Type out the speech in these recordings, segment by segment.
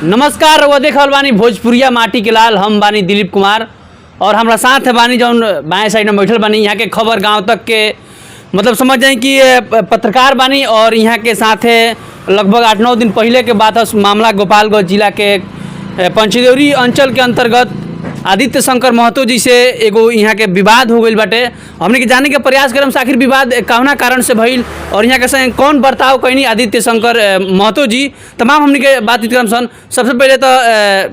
नमस्कार, वो देखल बानी भोजपुरिया माटी के लाल। हम बानी दिलीप कुमार और हमारा साथ है बानी जौन बाएं साइड में बैठल बानी। यहाँ के खबर गांव तक के मतलब समझ जाए कि पत्रकार बानी और यहाँ के साथ है लगभग 8-9 दिन पहले के बात है मामला गोपालगंज जिला के पंचदेवरी अंचल के अंतर्गत आदित्य शंकर महतो जी से एगो यहाँ के विवाद हो गई बाटे। हमने के जाने के प्रयास करम से आखिर विवाद कौना कारण से भइल और यहाँ के संग कौन बर्ताव कैनी आदित्य शंकर महतो जी, तमाम हमने के बातचीत करम सन। सबसे पहले तो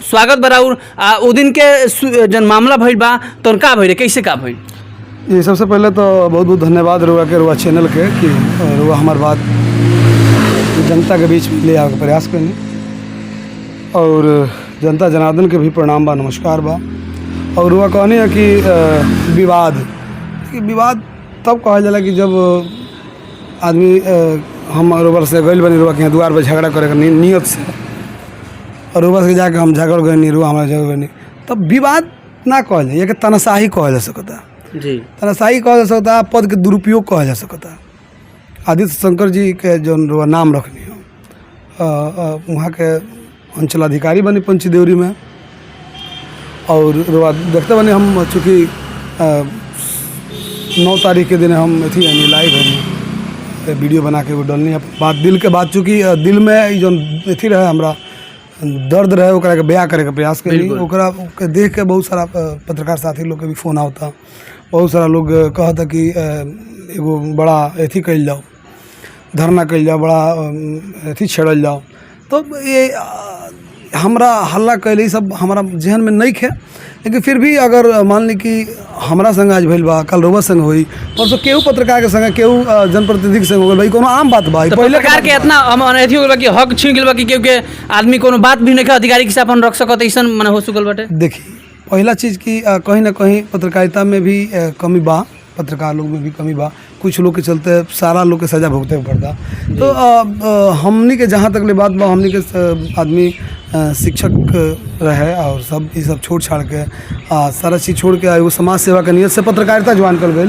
स्वागत बराउर उ दिन के जन मामला भइल बा तो का भइल, कैसे का भइल? ये सबसे पहले तो बहुत बहुत धन्यवाद रुआ के रुआ चैनल के कि रुआ हमार बात जनता के बीच ले आवे के प्रयास करनी और जनता जनार्दन के भी प्रणाम बा, नमस्कार बा। और रुआ कहनी है कि विवाद तब कहल जाला कि जब आदमी हम रुआ से गइल बनी रुआ के द्वार पर झगड़ा करे के नियत से और रुआ से जाके हम झगड़ गए रुआ हमारा झगड़ गए तब विवाद ना कहल जाए, कि तनाशाही कहल जा सकता जी, तनाशाही कहल जा सकता, पद के दुरुपयोग कहल जा सकता। आदित्य शंकर जी के जो रुआ नाम रखनी हो वहाँ के अंचल अधिकारी बनी पंचदेवरी में और रुआ देखते बने हम चूँकि 9 तारीख के दिन हम अथी यानी लाइव है वीडियो बना के वो डालनी बात दिल के बात, चूँकि दिल में जो अथी रहे हमरा दर्द रहे ओकरा के बयां करे के प्रयास करी। ओकरा के देख के बहुत सारा पत्रकार साथी लोग के भी फोन आवता, बहुत सारा लोग कहता कि एगो बड़ा अथी कल जाओ, धरना कल जाओ, बड़ा अथी छेड़ल जाओ। तो ये हमरा हल्ला कैले सब हमारा जहन में नहीं खे, लेकिन फिर भी अगर मान ली कि हमारा संग आज भइल बा, कल रोबा संग होई, परसों केहू पत्रकार के संग केहू जनप्रतिनिधि के संग हो गई, कोनो आम बात बा। तो पत्रकार के इतना हम अथी हो गइल बा कि हक छीन गइल बा कि क्योंकि आदमी कोनो बात भी नहीं अधिकारी के अपन रख सकत, ऐसा माने हो चुकल बाटे। देखिए पहला चीज़ कि कहीं ना कहीं पत्रकारिता में भी कमी बा, पत्रकार लोग में भी कमी बा, कुछ लोग के चलते सारा लोग के सजा भुगते पड़ता। तो हमनी के जहाँ तक ले बात बा, हमनी के आदमी शिक्षक रहे और सब ये सब छोड़ छाड़ के सारा चीज़ छोड़ के एगो समाज सेवा के नियत से पत्रकारिता ज्वाइन कर गई।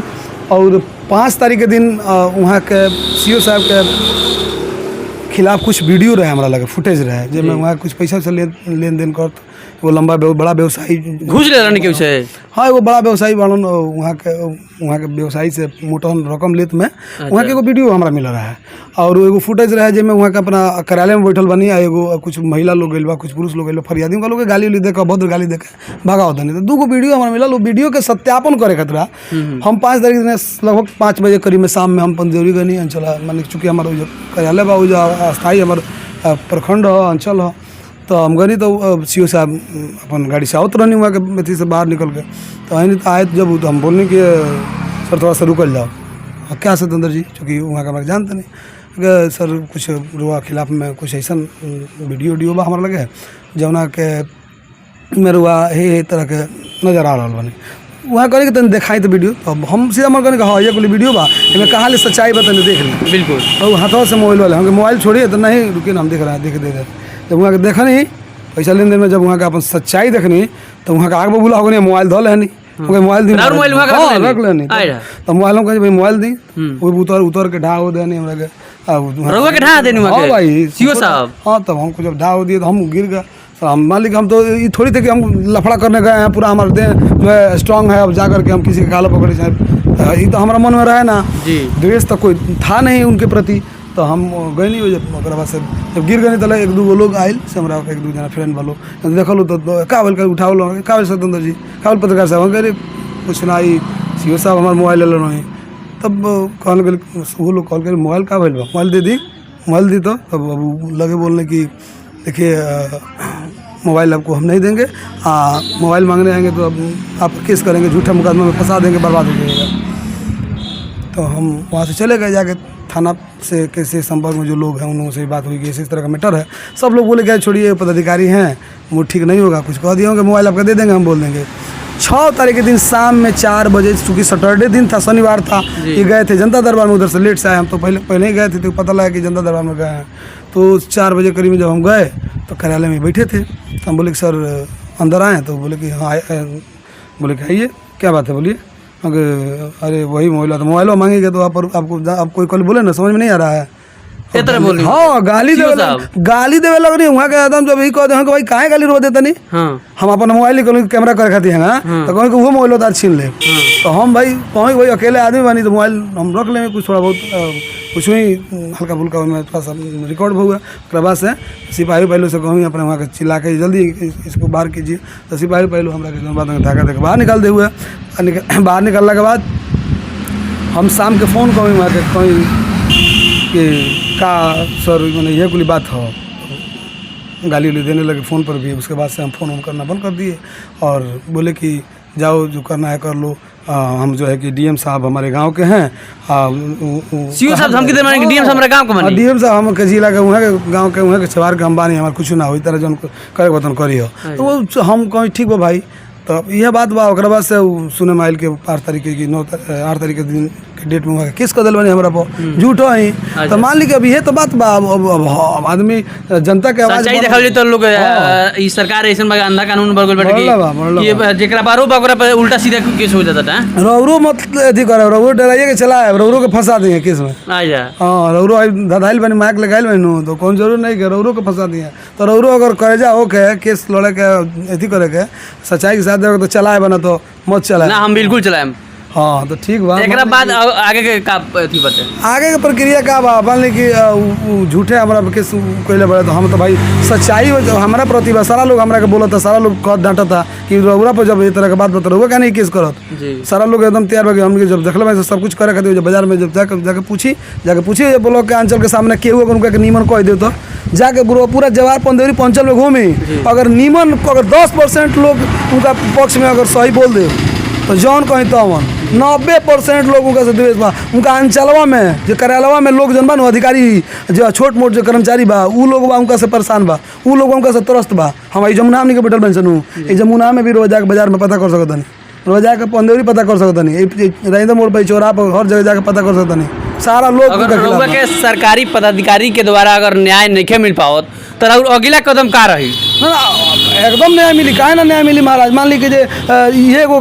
और 5 तारीख के दिन वहाँ के सीओ साहब के खिलाफ कुछ वीडियो रहे, हमारा लगे फुटेज रहे जिसमें वहाँ कुछ पैसा से लेन देन कर वो लंबा बड़ा व्यवसायी घुस ले रहने के विषय। हाँ, वो बड़ा व्यवसायी बनन वहाँ के व्यवसायी से मोटन रकम लेत में वहाँ के एगो वीडियो हमारा मिल रहा है और एगो फुटेज रहे जिसमें वहाँ के अपना कार्यालय में बैठल बनी एगो कुछ महिला लोग गइल बा, कुछ पुरुष लोग गइल बा, फरियादियों का लोग गाली उली देकर भद्र गाली देकर भागा होता नहीं। तो 2 वीडियो हमारा मिला, वो वीडियो के सत्यापन करे खातिर हम 5 तारीख दिन लगभग 5 बजे करीब में शाम में हम पंचदेवरी गनी अंचल मान चूँकि हमारा जो कार्यालय बा जो स्थायी हमारे प्रखंड हो अंचल हो, तो हम गनी तो सीओ साहब अपन गाड़ी से आवत रहनी वहाँ के अथी से बाहर निकल के। तो आए जब तो हम बोलने कि सर थोड़ा सा रुकल जाओ। क्या सत्येंद्र जी, चूँकि वहाँ का हमारे जानते नहीं कि सर कुछ रुआ खिलाफ में कुछ ऐसा वीडियो बा हमारा लगे जौना के मेरे रुआ हे तरह के नज़र आ रहा बने। वहाँ कहने के तन दिखाई तो वीडियो, तो हम सीधा हमारे कहने हाँ ये कोई वीडियो बा, इनमें कहाँ ले सच्चाई बता देख ली। बिल्कुल। तो हाथों से मोबाइल वाले हम मोबाइल छोड़िए तो नहीं रुकिए ना, हम देख रहे हैं, देख दे रहे। जब वहाँ के देखा नहीं पैसा लेन देन में, जब वहाँ का अपन सच्चाई देखनी तो वहाँ का आग बबूला हो गई, मोबाइल धो लेनी, मोबाइल दी रख लेनी। तो मोबाइल हम कहे मोबाइल दी वो उतर के ढा हो देनी हमरा के ढा देनी। हाँ भाई सीओ साहब, हाँ तब हमको जब ढा हो दिए तो हम गिर गए। हम मालिक हम तो ये थोड़ी थे कि हम लफड़ा करने गए हैं, पूरा हमारा देह स्ट्रांग है, अब जा करके हम किसी के काला पकड़े चाहे, ये तो हमारा मन में रहे ना, द्वेष तो कोई था नहीं उनके प्रति। तो हम गए नहीं, जब बाद से जब गिर गए तो 1-2 लोग आयल से हमारा 1-2 जना फ्रेंड वालों देखल तो का बोल कर उठाओ का बोल सत्येंद्र जी का बोल पत्रकार साहब कह कुछ ना आई सीओ साहब हमारे मोबाइल ले लो। तब कहने गए वो लोग कॉल कर मोबाइल का बोल मोबाइल दे दी, मोबाइल दी तो तब अब लगे बोलने की देखिए मोबाइल आपको हम नहीं देंगे, मोबाइल मांगने आएंगे तो अब आप केस करेंगे, झूठा मुकदमा में फंसा देंगे, बर्बाद हो जाएगा। तो हम वहाँ से चले गए, जाके थाना से कैसे संपर्क में जो लोग हैं उन लोगों से बात हुई कि इस तरह का मैटर है। सब लोग बोले गए छोड़िए पदाधिकारी हैं, वो ठीक नहीं होगा, कुछ कह दिया होंगे, मोबाइल आपका दे देंगे, हम बोल देंगे। 6 तारीख के दिन शाम में 4 बजे, चूँकि सैटरडे दिन था, शनिवार था, ये गए थे जनता दरबार में, उधर से लेट से आए हम, तो पहले ही गए थे तो पता लगा कि जनता दरबार में गए हैं। तो 4 बजे करीब में जब हम गए तो कार्यालय में बैठे थे, तो हम बोले कि सर अंदर आए, तो बोले कि हाँ बोले कि आइए, क्या बात है बोलिए। अरे वही मोबाइल, तो मोबाइल मांगेंगे तो आप कोई कल बोले ना, समझ में नहीं आ रहा है, ए तरह बोली हाँ गाली सीओ देवे साहब। गाली देवे लगनी वहाँ के एकदम जब यही कहते हैं कि भाई काहे गाली रो देता नहीं हाँ हम अपन मोबाइल निकल कैमरा कर खाती हैं तो कहें कि वो मोबाइल तार छीन ले तो हम भाई कहें भाई अकेले आदमी बनी तो मोबाइल हम रख लेंगे कुछ थोड़ा बहुत कुछ ही हल्का फुल्का में थोड़ा सा रिकॉर्ड हुआ उसके बाद से सिपाही पहलू से कहूँ अपने वहाँ के चिल्ला के जल्दी इसको बाहर कीजिए तो सिपाही पहलू हमारा बाद में धाका देकर बाहर निकाल दे हुए बाहर निकलने के बाद हम शाम के फ़ोन कहीं वहाँ के कहीं कि का सर मैंने ये कुली बात हो गाली उली देने लगे फ़ोन पर भी उसके बाद से हम फ़ोन करना बंद कर दिए और बोले कि जाओ जो करना है कर लो हम जो है कि डीएम साहब हमारे गांव के हैं सीओ साहब धमकी दे माने डीएम साहब हमारे गांव के माने डीएम साहब हम के जिला के वहाँ के गांव के वहाँ के सवार के हम बानी हमारे कुछ ना हो तरह जो करे बतन करियो तो वो हम कहीं ठीक बा भाई तो यह बात बा ओकरा बाद से सुने माइल के 8 तारीख की 8 तारीख के दिन के डेट में किस कदल बनी हमारा पर झूठो ही तो मान ली कि अब ये तो बात बा अब आदमी जनता के आवाज सच्चाई देखल तो लोग ई सरकार ऐसन बा अंधा कानून बगल बैठ बढ़ला के ये जेकरा बारो बगरा पे उल्टा सीधा केस हो जाता है रौरो मत अथी करे रौरो डराइए के चला है रौरो के फंसा देंगे केस में आ जा हाँ रौरो धधाइल बनी माइक लगाइल बनी तो कौन जरूर नहीं के रौरो के फंसा दिए तो रौरो अगर करेजा हो के केस लड़े के अथी करे के सच्चाई के साथ देवे तो चलाए बना तो मत चलाए ना हम बिल्कुल चलाएम हाँ तो ठीक बा एकरा बाद आगे के का अथी बते आगे के प्रक्रिया का बा मान ली कि झूठे हमारा केस कैले बड़े तो हम तो भाई सच्चाई हमारा प्रति बा सारा लोग हमरा के बोलता सारा लोग कह डांटा था कि रउरा पर जब ये तरह के बात बता रउरा क्या नहीं केस करत जी सारा लोग एकदम तैयार हो गए हमके जब देखल भाई सब कुछ करे खातिर जब बाजार में जब जाके पूछी ब्लॉक के अंचल के सामने केहू अगर उनका नीमन कह दे तो जाके पूरा जवार पंदेरी पंचल में घूमी अगर नीमन अगर 10% लोग उनका पक्ष में अगर सही बोल दे तो जौन कहीं तो 90% लोग उनका से द्वेष बा उनका अंचलवा में जो कार्यालयवा में लोग जन बा नु अधिकारी जो छोट मोट जो कर्मचारी बा उ लोग बा उनका से परेशान बा उ लोग उनका से त्रस्त बा हम ई जमुना हमनी के बैठल बन सनु ई जमुना में भी रोज जाके बाजार में पता कर सकतनी रोज जाके पंदेरी पता कर सकतनी राजेंद्र मोड़ पे चौराहा पर हर जगह जाके पता कर सकतनी सारा लोग अगर रउआ के सरकारी पदाधिकारी के द्वारा अगर न्याय नहीं मिल पावत तो अगला कदम का रही एकदम न्याय मिली काहे ना न्याय मिली महाराज मान ली कि जे ये एगो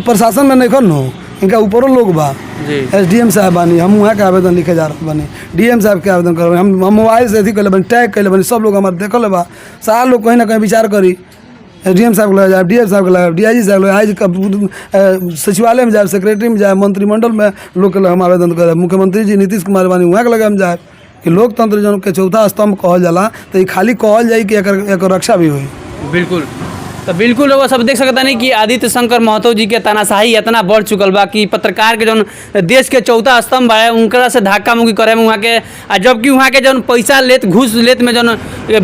प्रशासन में नहीं खन हो इनका ऊपरों लोग बा एसडीएम साहब बानी हम वहाँ के आवेदन लिखे जा रहे बानी डीएम साहब के आवेदन कर हम मोबाइल से अथी कैले बनी टैग कैले बनी सब लोग हमारे देखल बा सारा लोग कहीं ना कहीं विचार करी एसडीएम साहब को लगा जाए डीएम साहब को लगा डीआईजी साहब आई सचिवालय में जाए सेक्रेटरी में जाए मंत्रिमंडल में लोग के हम आवेदन करें मुख्यमंत्री जी नीतीश कुमार बानी वहाँ के लगे हम जाए कि लोकतंत्र जन के चौथा स्तंभ कहल जाला तो ये खाली कहल जाए कि एकर रक्षा भी हुई बिल्कुल तो बिल्कुल वो सब देख सकता नहीं कि आदित्य शंकर महतो जी के तानाशाही इतना बढ़ चुकल बा कि पत्रकार के जौन देश के चौथा स्तंभ है उनकरा से धक्का मुक्की करे में वहाँ के जबकि वहाँ के जौन पैसा लेत घूस लेत में जौन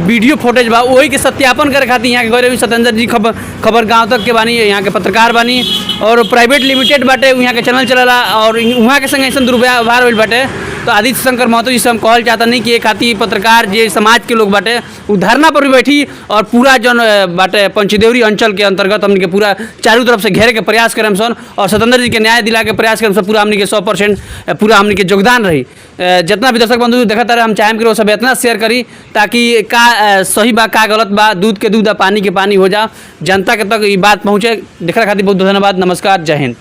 वीडियो फुटेज बा वही के सत्यापन करे खातिर यहाँ के गौरवी सत्येंद्र जी खबर गाँव तक के बानी यहाँ के पत्रकार बानी और प्राइवेट लिमिटेड बाटे यहाँ के चैनल चलेला और वहाँ के संग ऐसा दुर्व्यवहार होल बाटे तो आदित्य शंकर महतो जी से हम कहल चाहता नहीं कि एक खातिर पत्रकार जे समाज के लोग बाटे उ धरना पर भी बैठी और पूरा जौन बाटे पंचदेवरी अंचल के अंतर्गत हमने के पूरा चारों तरफ से घेरे के प्रयास करें सन और सत्येंद्र जी के न्याय दिला के प्रयास करें सन पूरा हमने के 100% पूरा हमने के योगदान रही जितना भी दर्शक बंधु देखा तारे हम चाहें कि वो सब इतना शेयर करी ताकि का सही बा का गलत बा दूध के दूध पानी के पानी हो जा जनता के तक ये बात पहुँचे देखने खातिर बहुत धन्यवाद नमस्कार जय हिंद।